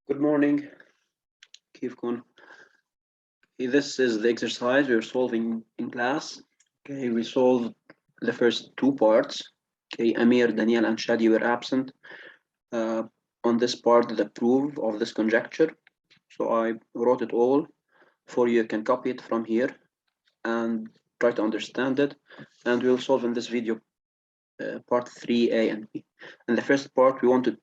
Good morning, Kivkun. This is the exercise we're solving in class. Okay, we solved the first two parts. Okay, Amir, Daniel, and Shadi were absent. On this part, the proof of this conjecture. So I wrote it all for you. You can copy it from here and try to understand it. And we'll solve in this video part 3a and b. In the first part, we wanted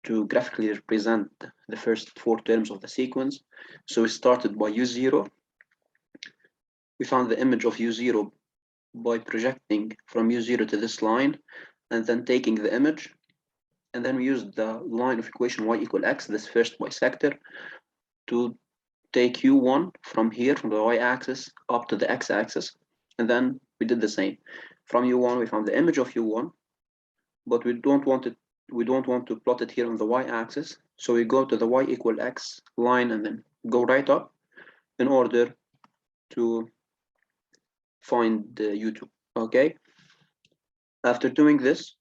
to graphically represent the first four terms of the sequence. So we started by u0. We found the image of u0 by projecting from u0 to this line and then taking the image. And then we used the line of equation y equal x, this first bisector, to take u1 from here, from the y-axis up to the x-axis. And then we did the same. From u1, we found the image of u1, but we don't want to plot it here on the y-axis. So we go to the y equal x line and then go right up in order to find the u2. Okay. After doing this,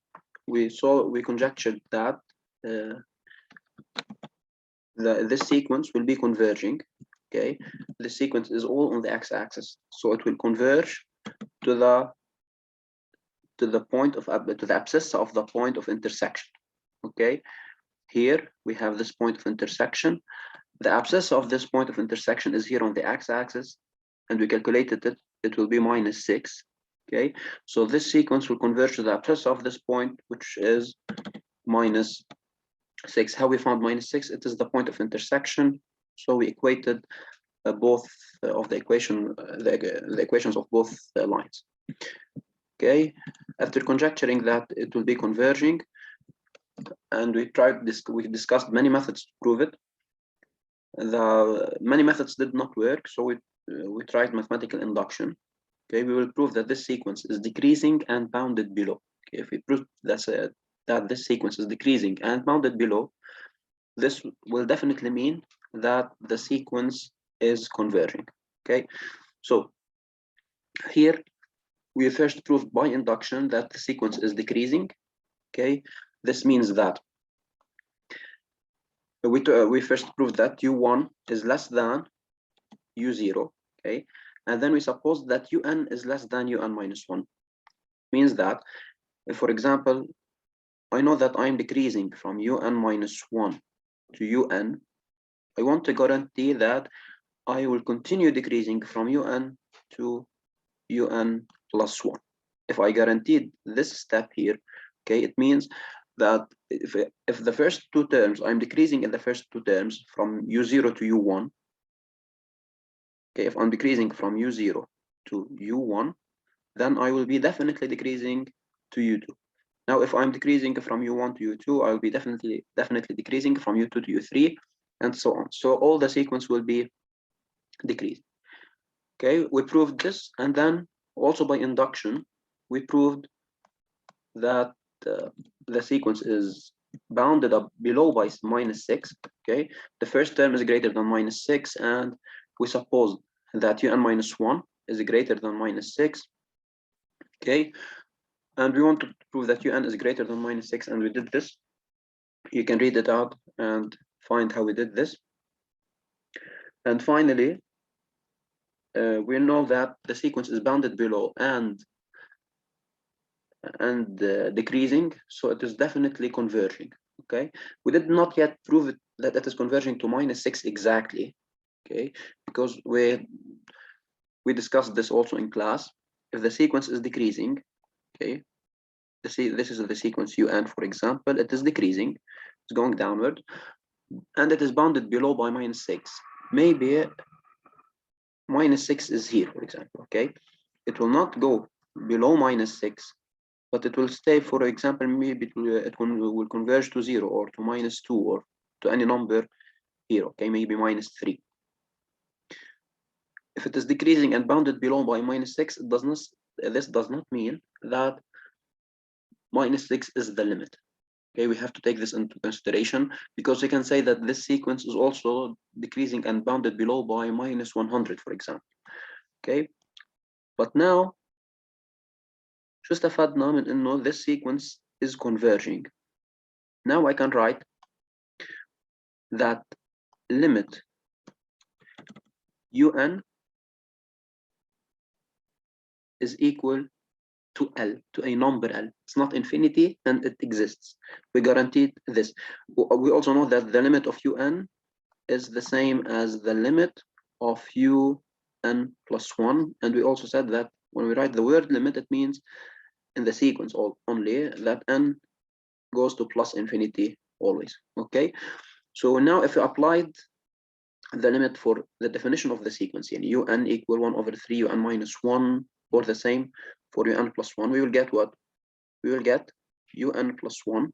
we conjectured that this sequence will be converging. Okay, the sequence is all on the x-axis, so it will converge to the point of to the abscissa of the point of intersection. Okay, here we have this point of intersection. The abscissa of this point of intersection is here on the x-axis, and we calculated it. It will be -6. Okay, so this sequence will converge to the abscissa of this point, which is -6. How we found -6? It is the point of intersection. So we equated both of the equations of both lines. Okay, after conjecturing that it will be converging, and we discussed many methods to prove it. Many methods did not work, so we tried mathematical induction. Okay, we will prove that this sequence is decreasing and bounded below. Okay, if we prove that this sequence is decreasing and bounded below, this will definitely mean that the sequence is converging. Okay, so here we first proved by induction that the sequence is decreasing. Okay, this means that we first proved that u1 is less than u0. Okay, and then we suppose that un is less than un minus 1. Means that, if, for example, I know that I'm decreasing from un minus 1 to un, I want to guarantee that I will continue decreasing from un to un plus 1. If I guaranteed this step here, okay, it means that if the first two terms, I'm decreasing in the first two terms from u0 to u1, okay, if I'm decreasing from u0 to u1, then I will be definitely decreasing to u2. Now, if I'm decreasing from u1 to u2, I will be definitely decreasing from u2 to u3, and so on. So all the sequence will be decreasing. Okay, we proved this, and then also by induction, we proved that the sequence is bounded up below by -6. Okay, the first term is greater than -6, and we suppose that un minus 1 is greater than -6. Okay, and we want to prove that un is greater than -6, and we did this. You can read it out and find how we did this. And finally, we know that the sequence is bounded below and decreasing, so it is definitely converging. Okay, we did not yet prove it, that it is converging to -6 exactly. Okay, because we discussed this also in class. If the sequence is decreasing, okay, this is the sequence un, for example, it is decreasing, it's going downward, and it is bounded below by -6. Maybe -6 is here, for example. Okay, it will not go below -6, but it will stay, for example, maybe it will converge to 0 or to -2 or to any number here. Okay, maybe -3. If it is decreasing and bounded below by -6, this does not mean that -6 is the limit. Okay, we have to take this into consideration, because we can say that this sequence is also decreasing and bounded below by -100, for example. Okay, but now شو استفدنا من إنه this sequence is converging. Now I can write that limit un is equal to L, to a number L. It's not infinity, and it exists. We guaranteed this. We also know that the limit of un is the same as the limit of un plus 1. And we also said that when we write the word limit, it means in the sequence only that n goes to plus infinity always. Okay, so now if we applied the limit for the definition of the sequence, un equal 1 over 3 un minus 1, or the same for un plus 1, we will get what? We will get un plus 1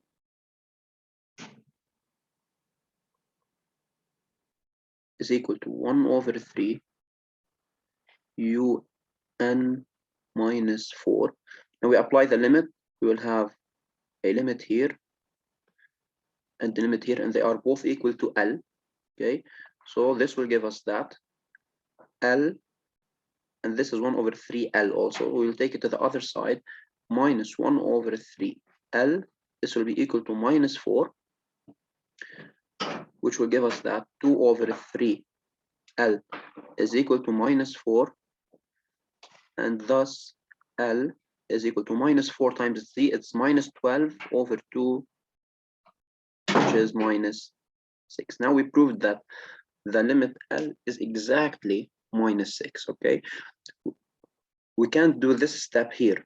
is equal to 1 over 3 un minus 4. Now we apply the limit, we will have a limit here and the limit here, and they are both equal to L. Okay, so this will give us that L, and this is 1 over 3L also. We will take it to the other side, minus 1 over 3L. This will be equal to minus 4, which will give us that 2 over 3L is equal to minus 4, and thus L is equal to minus 4 times 3. It's minus 12 over 2, which is minus 6. Now we proved that the limit L is exactly minus 6. Okay, we can't do this step here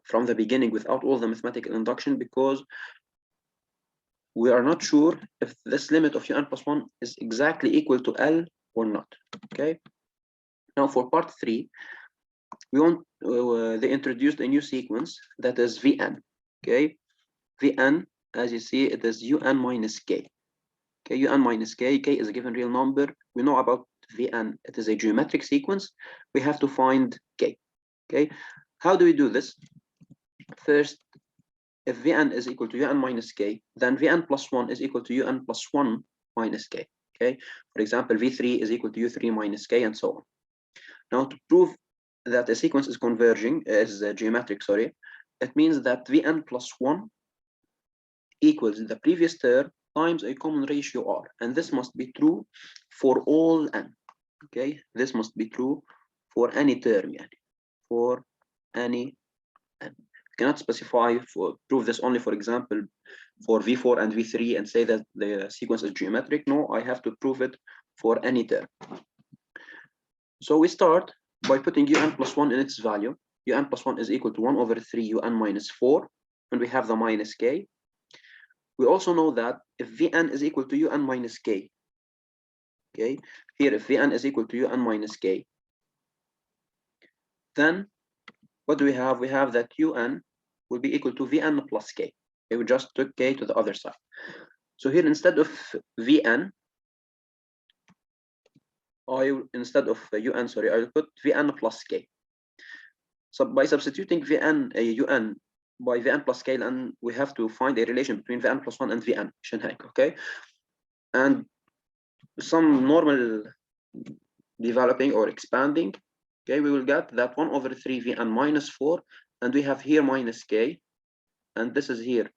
from the beginning without all the mathematical induction, because we are not sure if this limit of un plus 1 is exactly equal to L or not. Okay, now for part 3, we want they introduced a new sequence that is Vn. Okay, Vn, as you see, it is un minus k. Okay, un minus k, k is a given real number. We know about Vn, it is a geometric sequence. We have to find k. Okay, how do we do this? First, if Vn is equal to un minus k, then Vn plus 1 is equal to un plus 1 minus k. Okay, for example, V3 is equal to U3 minus k, and so on. Now, to prove that a sequence is converging, is geometric, sorry, it means that Vn plus 1 equals the previous term times a common ratio r, and this must be true for all n. Okay, this must be true for any term, for any n. You cannot specify prove this only, for example, for V4 and V3 and say that the sequence is geometric. No, I have to prove it for any term. So we start by putting un plus 1 in its value. Un plus 1 is equal to 1 over 3 un minus 4, and we have the minus k. We also know that if Vn is equal to un minus k, okay, here if Vn is equal to un minus k, then what do we have? We have that un will be equal to Vn plus k. Okay, we just took k to the other side. So here, instead of Vn, instead of un, sorry, I will put Vn plus k. So by substituting Vn un by Vn plus k, and we have to find a relation between Vn plus 1 and Vn, okay? And some normal developing or expanding, okay, we will get that 1 over 3 Vn minus 4, and we have here minus k, and this is here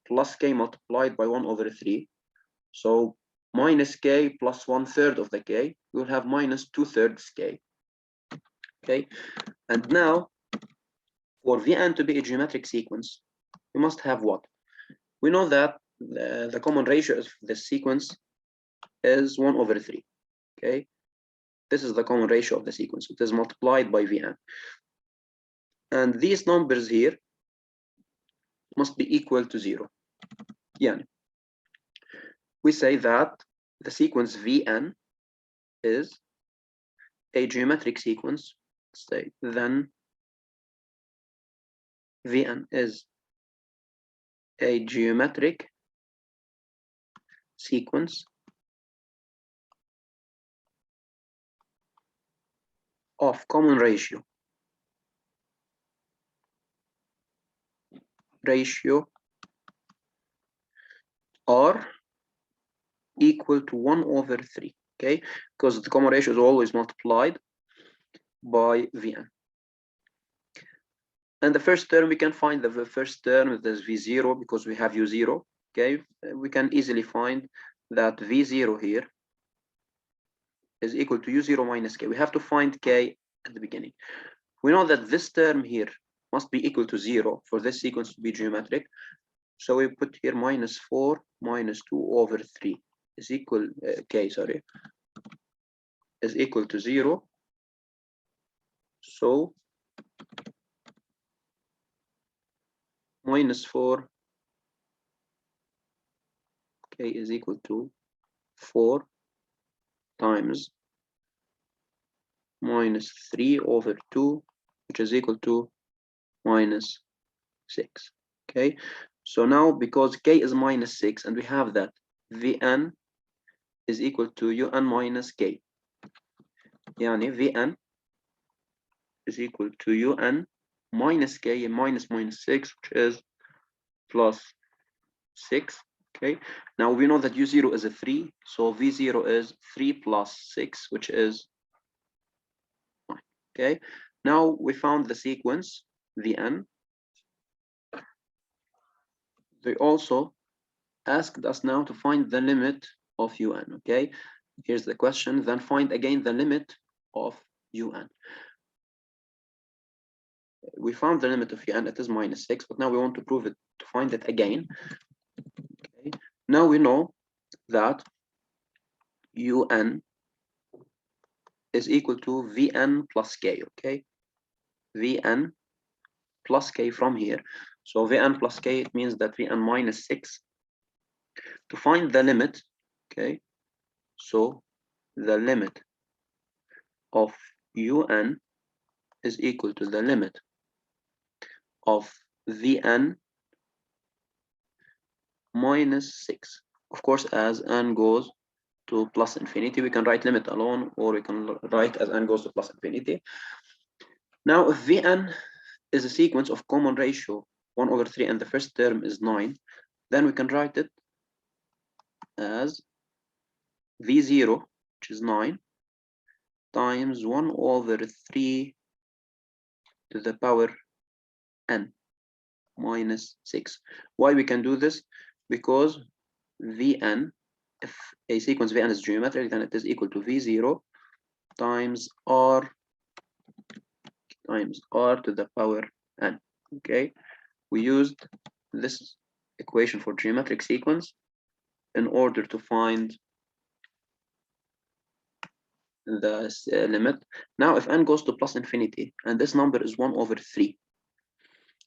plus k multiplied by 1 over 3. So minus k plus 1/3 of the k, we will have minus 2/3 k. Okay, and now for Vn to be a geometric sequence, we must have what? We know that the common ratio of this sequence is 1 over 3. Okay, this is the common ratio of the sequence. It is multiplied by Vn, and these numbers here must be equal to 0. Yeah, we say that the sequence Vn is a geometric sequence. Say then Vn is a geometric sequence of common ratio r equal to 1 over 3. Okay, because the common ratio is always multiplied by Vn. And the first term, we can find the first term is V0 because we have U0. Okay, we can easily find that V0 here is equal to u0 minus k. We have to find k at the beginning. We know that this term here must be equal to 0 for this sequence to be geometric. So we put here minus 4 minus 2 over 3 is equal, k, sorry, is equal to 0. So minus 4 k is equal to 4 times minus 3 over 2, which is equal to minus 6. Okay, so now because k is minus 6 and we have that Vn is equal to Un minus k. Yani Vn is equal to Un minus k and minus 6, which is plus 6. Okay, now we know that u0 is a 3, so v0 is 3 plus 6, which is 9. Okay, now we found the sequence Vn. They also asked us now to find the limit of Un. Okay, here's the question, then find again the limit of Un. We found the limit of Un, it is minus 6, but now we want to prove it, to find it again. Okay, now we know that Un is equal to Vn plus k. Okay, Vn plus k from here. So Vn plus k, it means that Vn minus 6. To find the limit, okay, so the limit of Un is equal to the limit of Vn minus 6. Of course, as n goes to plus infinity, we can write limit alone, or we can write as n goes to plus infinity. Now, if Vn is a sequence of common ratio 1 over 3 and the first term is 9, then we can write it as V0, which is 9, times 1 over 3 to the power n minus 6. Why we can do this? Because Vn, if a sequence Vn is geometric, then it is equal to V0 times R to the power n. Okay, we used this equation for geometric sequence in order to find the limit. Now, if n goes to plus infinity and this number is 1 over 3,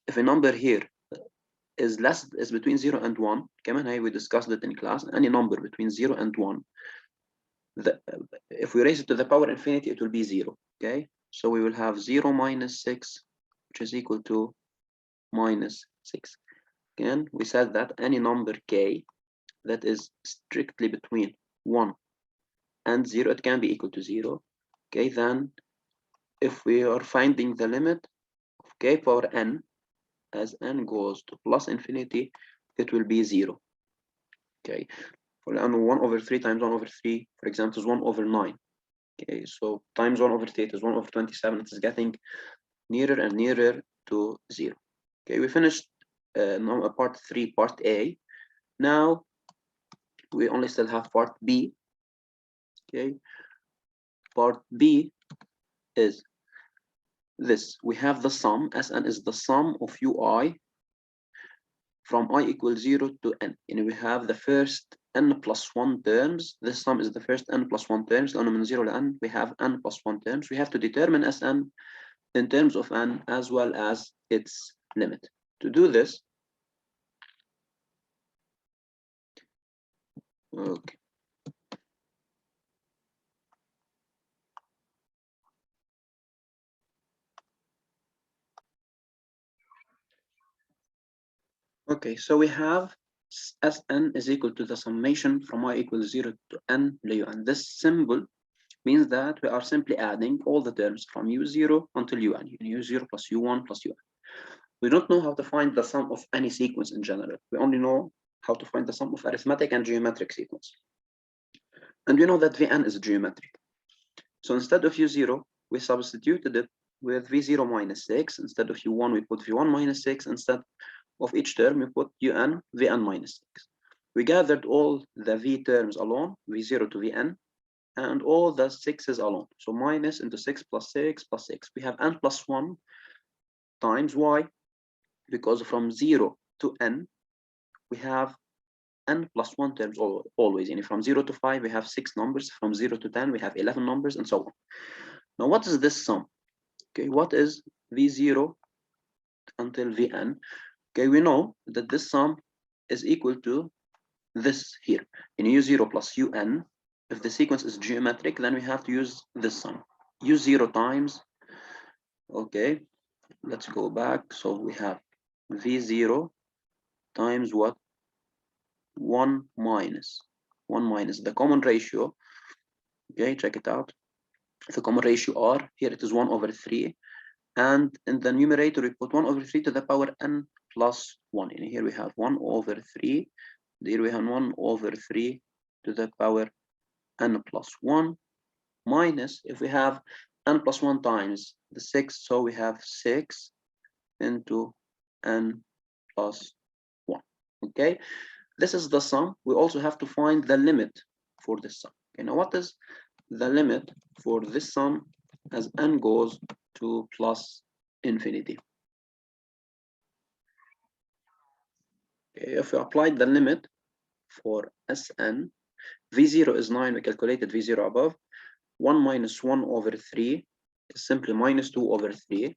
if a number here is between 0 and 1, كمان we discussed it in class, any number between 0 and 1, if we raise it to the power infinity, it will be 0. Okay, so we will have 0 minus 6, which is equal to minus 6. Again, we said that any number k that is strictly between 1 and 0, it can be equal to 0. Okay, then if we are finding the limit of k power n as n goes to plus infinity, it will be 0. Okay, for 1 over 3 times 1 over 3, for example, is 1 over 9. Okay, so times 1 over 8 is 1 over 27. It is getting nearer and nearer to 0. Okay, we finished part 3, part A. Now we only still have part B. Okay, part B is this. We have the sum. Sn is the sum of ui from I equals 0 to n. And we have the first n plus 1 terms. This sum is the first n plus 1 terms. لأنه من 0 to n, we have n plus 1 terms. We have to determine Sn in terms of n as well as its limit. To do this, okay. Okay, so we have Sn is equal to the summation from y equals 0 to n and this symbol means that we are simply adding all the terms from u0 until un, u0 plus u1 plus un. We don't know how to find the sum of any sequence in general. We only know how to find the sum of arithmetic and geometric sequence. And we know that Vn is geometric. So instead of u0, we substituted it with v0 minus 6. Instead of u1, we put v1 minus 6. Instead of each term, we put un, vn minus 6. We gathered all the v terms alone, v0 to vn, and all the sixes alone. So minus into 6 plus 6 plus 6. We have n plus 1 times y, because from 0 to n, we have n plus 1 terms always. And from 0 to 5, we have 6 numbers. From 0 to 10, we have 11 numbers, and so on. Now, what is this sum? Okay, what is v0 until vn? Okay, we know that this sum is equal to this here. In u0 plus un, if the sequence is geometric, then we have to use this sum. u0 times, okay, let's go back. So we have v0 times what? 1 minus the common ratio. Okay, check it out. The common ratio r, here it is 1 over 3. And in the numerator, we put 1 over 3 to the power n plus 1. And here we have 1 over 3. Here we have 1 over 3 to the power n plus 1, minus, if we have n plus 1 times the 6, so we have 6 into n plus 1. Okay, this is the sum. We also have to find the limit for this sum. Okay, now what is the limit for this sum as n goes to plus infinity? Okay, if we applied the limit for Sn, v0 is 9, we calculated v0 above. 1 minus 1 over 3 is simply minus 2 over 3.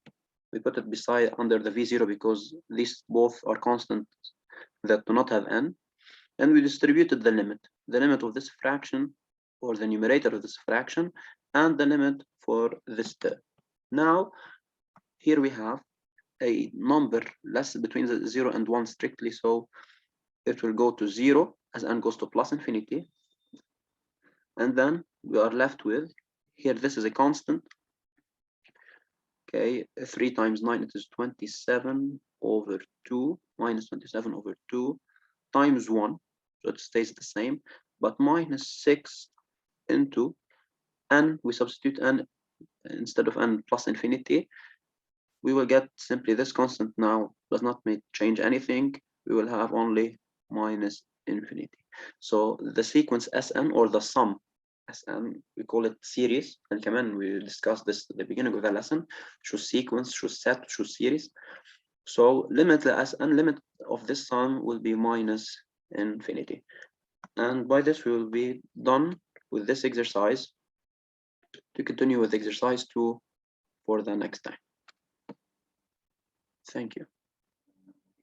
We put it beside under the v0 because these both are constants that do not have n. And we distributed the limit of this fraction, or the numerator of this fraction, and the limit for this term. Now, here we have a number less between the 0 and 1 strictly, so it will go to 0 as n goes to plus infinity. And then we are left with, here this is a constant. Okay, 3 times 9, it is 27 over 2, minus 27 over 2, times 1, so it stays the same, but minus 6 into n, we substitute n instead of n plus infinity, we will get simply this constant now does not change anything. We will have only minus infinity. So the sequence Sn, or the sum Sn, we call it series, and كمان we discussed this at the beginning of the lesson. Choose sequence, choose set, choose series. So limit the Sn, limit of this sum will be minus infinity. And by this we will be done with this exercise. To continue with exercise 2 for the next time. Thank you.